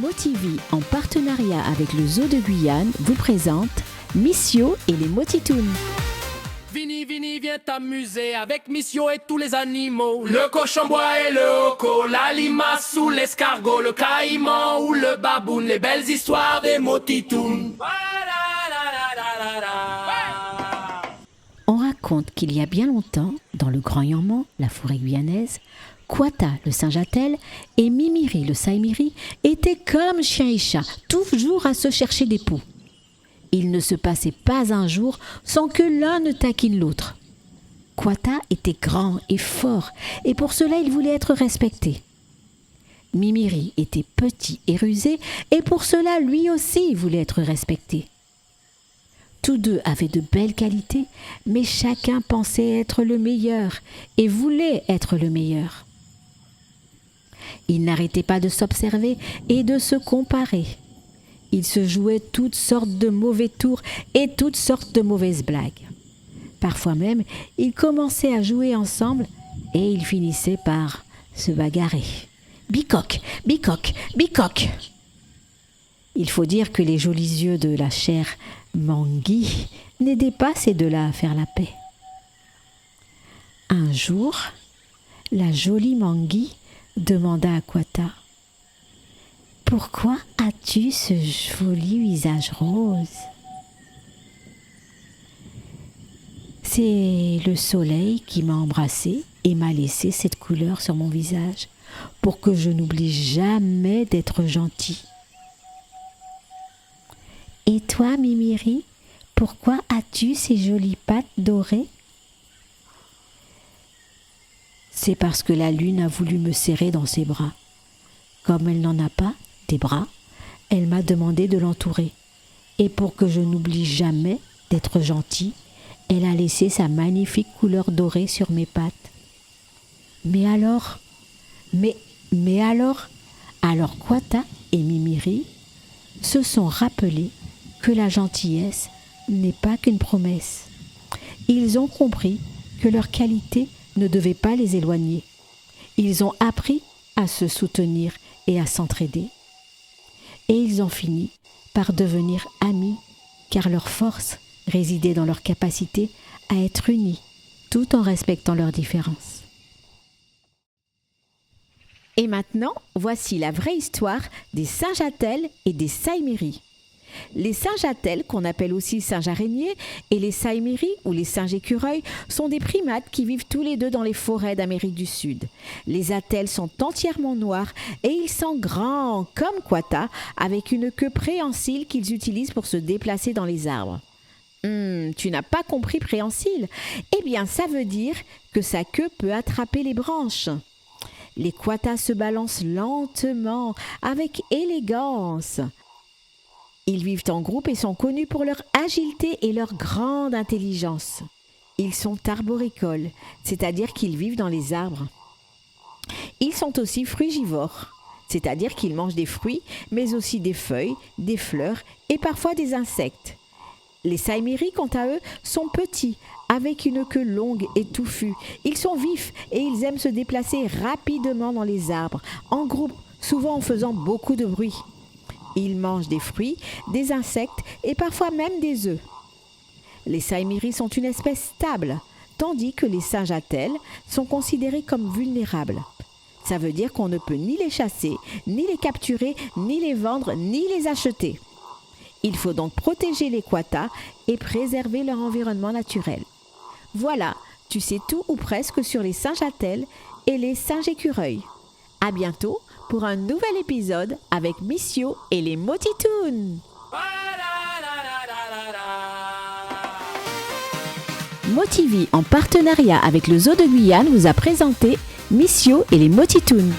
Motivi, en partenariat avec le Zoo de Guyane, vous présente Missio et les Motitounes. Vini, vini, viens t'amuser avec Missio et tous les animaux. Le cochon-bois et le hoco, la limace ou l'escargot, le caïman ou le baboun, les belles histoires des Motitounes. On raconte qu'il y a bien longtemps, dans le Grand Yanman, la forêt guyanaise, Kwata, le singe-attelle, et Mimiri, le saïmiri, étaient comme chien et chat, toujours à se chercher des poux. Il ne se passait pas un jour sans que l'un ne taquine l'autre. Kwata était grand et fort, et pour cela il voulait être respecté. Mimiri était petit et rusé, et pour cela lui aussi voulait être respecté. Tous deux avaient de belles qualités, mais chacun pensait être le meilleur et voulait être le meilleur. Ils n'arrêtaient pas de s'observer et de se comparer. Ils se jouaient toutes sortes de mauvais tours et toutes sortes de mauvaises blagues. Parfois même, ils commençaient à jouer ensemble et ils finissaient par se bagarrer. Bicoque, bicoque, bicoque. Il faut dire que les jolis yeux de la chère Mangui n'aidaient pas ces deux-là à faire la paix. Un jour, la jolie Mangui demanda à Kwata : « Pourquoi as-tu ce joli visage rose ? » ?»« C'est le soleil qui m'a embrassée et m'a laissé cette couleur sur mon visage pour que je n'oublie jamais d'être gentil. »« Et toi, Mimiri, pourquoi as-tu ces jolies pattes dorées ? » ?»« C'est parce que la lune a voulu me serrer dans ses bras. Comme elle n'en a pas des bras, elle m'a demandé de l'entourer. Et pour que je n'oublie jamais d'être gentil, elle a laissé sa magnifique couleur dorée sur mes pattes. Mais alors, alors Kwata et Mimiri se sont rappelés que la gentillesse n'est pas qu'une promesse. Ils ont compris que leur qualité ne devait pas les éloigner. Ils ont appris à se soutenir et à s'entraider. Et ils ont fini par devenir amis, car leur force résidait dans leur capacité à être unis, tout en respectant leurs différences. Et maintenant, voici la vraie histoire des singes-attelles et des saïmiris. Les singes-attelles, qu'on appelle aussi singes-araignées, et les saïmiris, ou les singes-écureuils, sont des primates qui vivent tous les deux dans les forêts d'Amérique du Sud. Les attelles sont entièrement noirs et ils sont grands, comme Kwata, avec une queue préhensile qu'ils utilisent pour se déplacer dans les arbres. Tu n'as pas compris préhensile ? Eh bien, ça veut dire que sa queue peut attraper les branches. Les Kwatas se balancent lentement, avec élégance. Ils vivent en groupe et sont connus pour leur agilité et leur grande intelligence. Ils sont arboricoles, c'est-à-dire qu'ils vivent dans les arbres. Ils sont aussi frugivores, c'est-à-dire qu'ils mangent des fruits, mais aussi des feuilles, des fleurs et parfois des insectes. Les saïmiris, quant à eux, sont petits, avec une queue longue et touffue. Ils sont vifs et ils aiment se déplacer rapidement dans les arbres, en groupe, souvent en faisant beaucoup de bruit. Ils mangent des fruits, des insectes et parfois même des œufs. Les saïmiris sont une espèce stable, tandis que les singes-attelles sont considérés comme vulnérables. Ça veut dire qu'on ne peut ni les chasser, ni les capturer, ni les vendre, ni les acheter. Il faut donc protéger les Kwatas et préserver leur environnement naturel. Voilà, tu sais tout ou presque sur les singes-attelles et les singes-écureuils. À bientôt pour un nouvel épisode avec Missio et les Motitounes. Motivi, en partenariat avec le Zoo de Guyane, vous a présenté Missio et les Motitounes.